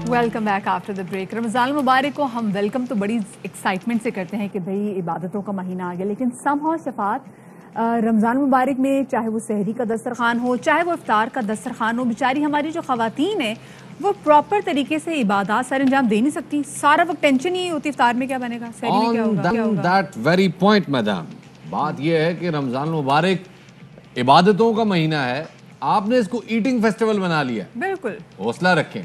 Welcome back after the break. رمضان المبارک کو ہم ویلکم تو بڑی ایکسائٹمنٹ سے کرتے ہیں کہ بھئی عبادتوں کا مہینہ آ گیا، لیکن سم ہاؤ صفات رمضان مبارک میں چاہے وہ سحری کا دسترخوان ہو، چاہے وہ افطار کا دسترخوان ہو، بیچاری ہماری جو خواتین ہیں وہ پراپر طریقے سے عبادات سر انجام دے نہیں سکتی. سارا وقت ٹینشن ہی ہوتی افطار میں کیا بنے گا، سحری میں کیا ہوگا. On that very point madam، بات یہ ہے کہ رمضان المبارک عبادتوں کا مہینہ ہے، آپ نے اس کو ایٹنگ فیسٹیول بنا لیا. بالکل حوصلہ رکھیں،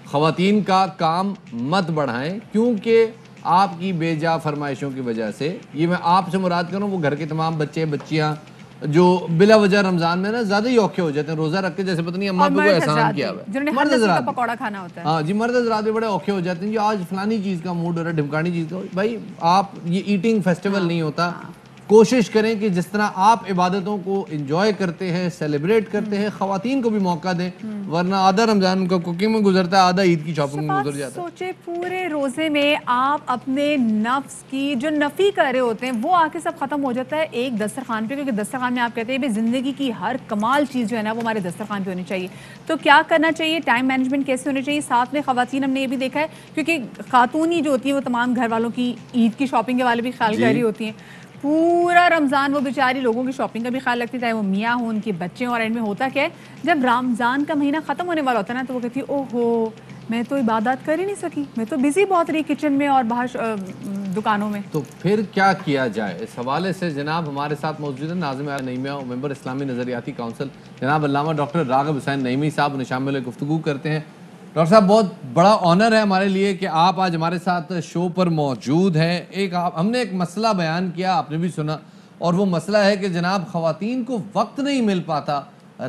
خواتین کا کام مت بڑھائیں، کیونکہ آپ کی بے جا فرمائشوں کی وجہ سے، یہ میں آپ سے مراد کروں وہ گھر کے تمام بچے بچیاں جو بلا وجہ رمضان میں نا زیادہ ہی اوکھے ہو جاتے ہیں، روزہ رکھ کے جیسے پتہ نہیں اماں پہ کوئی احسان کیا ہوا ہے. مرد حضرات کا پکوڑا کھانا ہوتا ہے. ہاں جی، مرد حضرات بھی بڑے اوکھے ہو جاتے ہیں، جو آج فلانی چیز کا موڈ ہو رہا ہے، ڈھمکانی چیز کا. بھائی آپ یہ ایٹنگ فیسٹیول نہیں ہوتا. کوشش کریں کہ جس طرح آپ عبادتوں کو انجوائے کرتے ہیں، سیلیبریٹ کرتے ہیں، خواتین کو بھی موقع دیں، ورنہ آدھا رمضان کا کوکنگ میں گزرتا ہے، آدھا عید کی شاپنگ میں گزر جاتا ہے. سوچے پورے روزے میں آپ اپنے نفس کی جو نفی کر رہے ہوتے ہیں وہ آ کے سب ختم ہو جاتا ہے ایک دسترخوان پہ، کیونکہ دسترخوان میں آپ کہتے ہیں زندگی کی ہر کمال چیز جو ہے نا وہ ہمارے دسترخوان پہ ہونی چاہیے. تو کیا کرنا چاہیے، ٹائم مینجمنٹ کیسے ہونا چاہیے. ساتھ میں خواتین ہم نے یہ بھی دیکھا ہے کیونکہ خاتون ہی جو ہوتی ہیں وہ تمام گھر والوں کی عید کی شاپنگ کے والے بھی خیال کر رہی ہوتی ہیں. پورا رمضان وہ بیچاری لوگوں کی شاپنگ کا بھی خیال رکھتی ہے، وہ میاں ہوں ان کے بچے ہوں. اور اینڈ میں ہوتا کیا ہے جب رمضان کا مہینہ ختم ہونے والا ہوتا ہے نا تو وہ کہتی ہے اوہ ہو میں تو عبادات کر ہی نہیں سکی، میں تو بزی بہت رہی کچن میں اور باہر دکانوں میں. تو پھر کیا کیا جائے، اس حوالے سے جناب ہمارے ساتھ موجود ہیں ناظم نعیمیہ، ممبر اسلامی نظریاتی کونسل جناب علامہ ڈاکٹر راغب حسین نعیمی صاحب، انہیں شامل گفتگو کرتے ہیں. ڈاکٹر صاحب بہت بڑا آنر ہے ہمارے لیے کہ آپ آج ہمارے ساتھ شو پر موجود ہیں. ہم نے ایک مسئلہ بیان کیا، آپ نے بھی سنا، اور وہ مسئلہ ہے کہ جناب خواتین کو وقت نہیں مل پاتا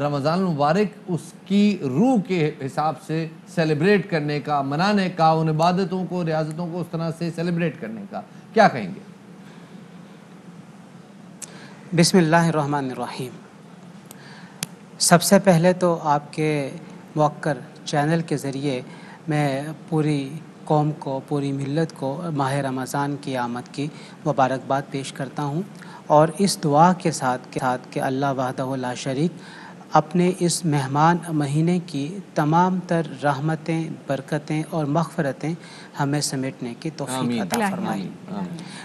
رمضان المبارک اس کی روح کے حساب سے سیلیبریٹ کرنے کا، منانے کا، ان عبادتوں کو، ریاضتوں کو اس طرح سے سیلیبریٹ کرنے کا. کیا کہیں گے؟ بسم اللہ الرحمن الرحیم. سب سے پہلے تو آپ کے موقر چینل کے ذریعے میں پوری قوم کو، پوری ملت کو ماہ رمضان کی آمد کی مبارکباد پیش کرتا ہوں، اور اس دعا کے ساتھ کہ اللہ وحدہ لا شریک اپنے اس مہمان مہینے کی تمام تر رحمتیں، برکتیں اور مغفرتیں ہمیں سمیٹنے کی توفیق عطا فرمائے.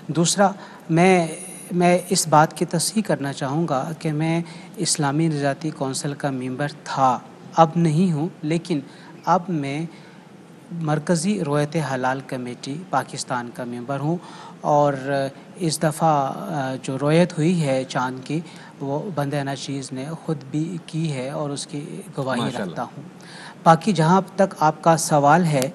دوسرا، میں اس بات کی تصحیح کرنا چاہوں گا کہ میں اسلامی نظریاتی کونسل کا ممبر تھا، اب نہیں ہوں، لیکن اب میں مرکزی رویت حلال کمیٹی پاکستان کا ممبر ہوں. اور اس دفعہ جو رویت ہوئی ہے چاند کی وہ بندہ ناچیز نے خود بھی کی ہے اور اس کی گواہی رکھتا ہوں. باقی جہاں تک آپ کا سوال ہے،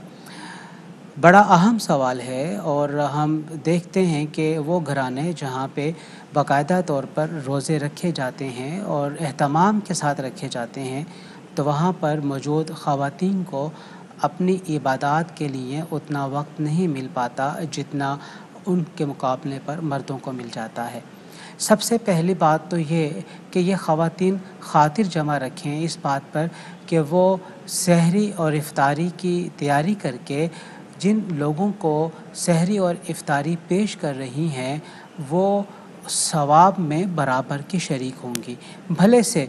بڑا اہم سوال ہے، اور ہم دیکھتے ہیں کہ وہ گھرانے جہاں پہ باقاعدہ طور پر روزے رکھے جاتے ہیں اور اہتمام کے ساتھ رکھے جاتے ہیں، تو وہاں پر موجود خواتین کو اپنی عبادات کے لیے اتنا وقت نہیں مل پاتا جتنا ان کے مقابلے پر مردوں کو مل جاتا ہے. سب سے پہلی بات تو یہ کہ یہ خواتین خاطر جمع رکھیں اس بات پر کہ وہ سحری اور افطاری کی تیاری کر کے جن لوگوں کو سحری اور افطاری پیش کر رہی ہیں وہ ثواب میں برابر کی شریک ہوں گی. بھلے سے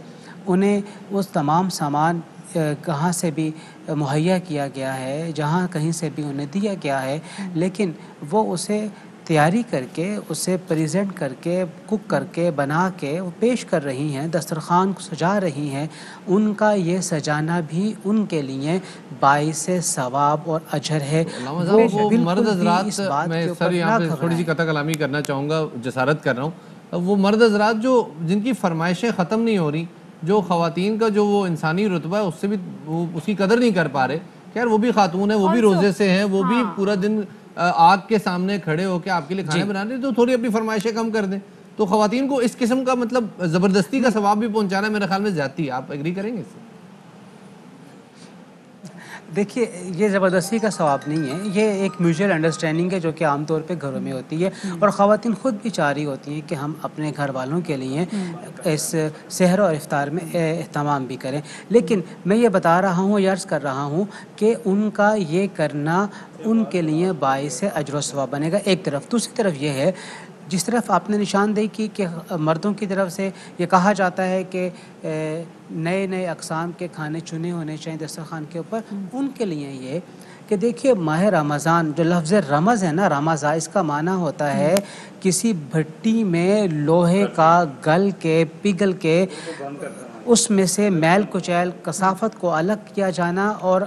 انہیں وہ تمام سامان کہاں سے بھی مہیا کیا گیا ہے، جہاں کہیں سے بھی انہیں دیا گیا ہے، لیکن وہ اسے تیاری کر کے، اسے پریزنٹ کر کے، کک کر کے، بنا کے وہ پیش کر رہی ہیں، دسترخوان کو سجا رہی ہیں. ان کا یہ سجانا بھی ان کے لیے باعث ثواب اور اجر ہے. وہ مرد حضرات، میں سر یہاں پہ تھوڑی سی قطع کلامی کرنا چاہوں گا، جسارت کر رہا ہوں، وہ مرد حضرات جو جن کی فرمائشیں ختم نہیں ہو رہی، جو خواتین کا جو وہ انسانی رتبہ ہے اس سے بھی وہ اس کی قدر نہیں کر پا رہے. خیر وہ بھی خاتون ہیں، وہ بھی روزے سے ہیں، وہ بھی پورا دن آگ کے سامنے کھڑے ہو کے آپ کے لیے کھانے بنا رہے ہیں، تو تھوڑی اپنی فرمائشیں کم کر دیں. تو خواتین کو اس قسم کا مطلب زبردستی کا ثواب بھی پہنچانا میرے خیال میں زیادتی ہے. آپ ایگری کریں گے اس سے؟ دیکھیے، یہ زبردستی کا ثواب نہیں ہے، یہ ایک میوچل انڈرسٹینڈنگ ہے جو کہ عام طور پہ گھروں میں ہوتی ہے، اور خواتین خود بھی چاہ رہی ہوتی ہیں کہ ہم اپنے گھر والوں کے لیے اس سحر اور افطار میں اہتمام بھی کریں. لیکن میں یہ بتا رہا ہوں، عرض کر رہا ہوں کہ ان کا یہ کرنا ان کے لیے باعث اجر و ثواب بنے گا ایک طرف. دوسری طرف یہ ہے، جس طرف آپ نے نشاندہی کی کہ مردوں کی طرف سے یہ کہا جاتا ہے کہ نئے نئے اقسام کے کھانے چنے ہونے چاہیے دسترخوان کے اوپر، ان کے لیے یہ کہ دیکھیے ماہ رمضان جو لفظ رمض ہے نا، رمضا، اس کا معنی ہوتا ہے کسی بھٹی میں لوہے کا گل کے پگھل کے اس میں سے میل کچیل کثافت کو الگ کیا جانا اور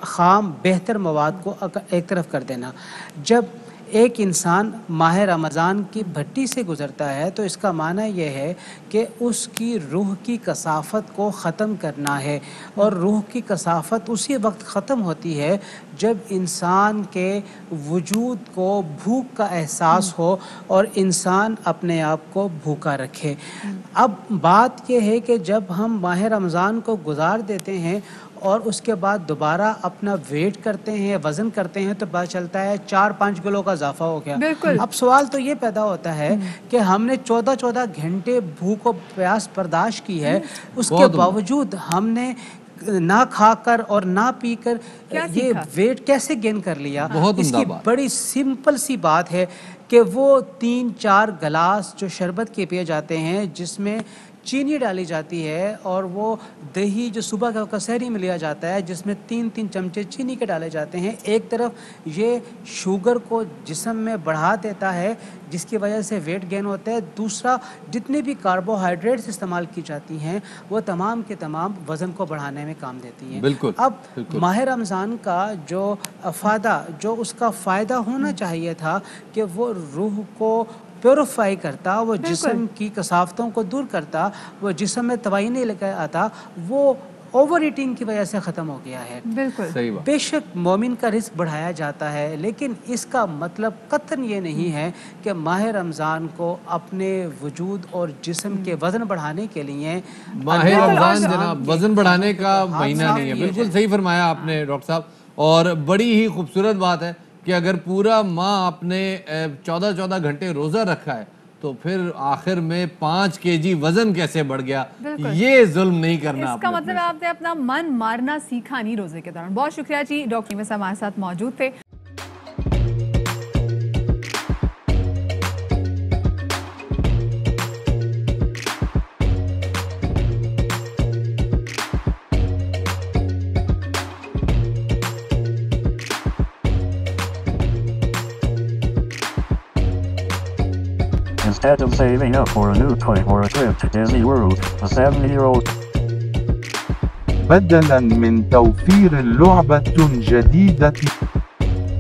خام بہتر مواد کو ایک طرف کر دینا. جب ایک انسان ماہ رمضان کی بھٹی سے گزرتا ہے تو اس کا معنی یہ ہے کہ اس کی روح کی کثافت کو ختم کرنا ہے، اور روح کی کثافت اسی وقت ختم ہوتی ہے جب انسان کے وجود کو بھوک کا احساس ہو اور انسان اپنے آپ کو بھوکا رکھے. اب بات یہ ہے کہ جب ہم ماہ رمضان کو گزار دیتے ہیں اور اس کے بعد دوبارہ اپنا ویٹ کرتے ہیں، وزن کرتے ہیں، تو پتہ چلتا ہے 4-5 کلو کا اضافہ ہو گیا. اب سوال تو یہ پیدا ہوتا ہے کہ ہم نے 14 گھنٹے بھوک و پیاس برداشت کی ہے، اس کے باوجود ہم نے نہ کھا کر اور نہ پی کر یہ ویٹ کیسے گین کر لیا؟ اس کی بڑی سمپل سی بات ہے کہ وہ 3-4 گلاس جو شربت کے پیے جاتے ہیں جس میں چینی ڈالی جاتی ہے، اور وہ دہی جو صبح کا سحری میں لیا جاتا ہے جس میں 3 چمچے چینی کے ڈالے جاتے ہیں، ایک طرف یہ شوگر کو جسم میں بڑھا دیتا ہے جس کی وجہ سے ویٹ گین ہوتا ہے، دوسرا جتنے بھی کاربوہائیڈریٹس استعمال کی جاتی ہیں وہ تمام کے تمام وزن کو بڑھانے میں کام دیتی ہیں. اب ماہ رمضان کا جو افادہ، جو اس کا فائدہ ہونا چاہیے تھا کہ وہ روح کو پیوریفائی کرتا، وہ جسم کی کثافتوں کو دور کرتا، وہ جسم میں توانائی لے کے آتا، وہ اوور ایٹنگ کی وجہ سے ختم ہو گیا ہے. بالکل بے شک مومن کا رزق بڑھایا جاتا ہے، لیکن اس کا مطلب قطعاً یہ نہیں ہے کہ ماہ رمضان کو اپنے وجود اور جسم کے وزن بڑھانے کے لیے ماہ رمضان جناب وزن بڑھانے کا مہینہ نہیں ہے. بالکل صحیح فرمایا آپ نے ڈاکٹر صاحب، اور بڑی ہی خوبصورت بات ہے کہ اگر پورا ماہ آپ نے 14 گھنٹے روزہ رکھا ہے تو پھر آخر میں 5 kg وزن کیسے بڑھ گیا؟ یہ ظلم نہیں کرنا. اس کا مطلب آپ نے اپنا من مارنا سیکھا نہیں روزے کے دوران. بہت شکریہ جی، ڈاکٹر نعیمہ صاحب ہمارے ساتھ موجود تھے. Instead of saving up for a new toy or a trip to Disney World, a 7-year-old بدلاً من توفير لعبة جديدة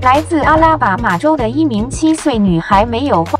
来自阿拉巴马州的一名7岁女孩没有花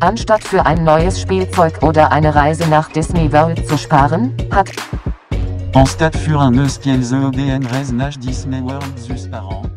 Anstatt für ein neues Spielzeug oder eine Reise nach Disney World zu sparen, hat Anstatt für un neus Spielzeug oder eine Reise nach Disney World zu sparen,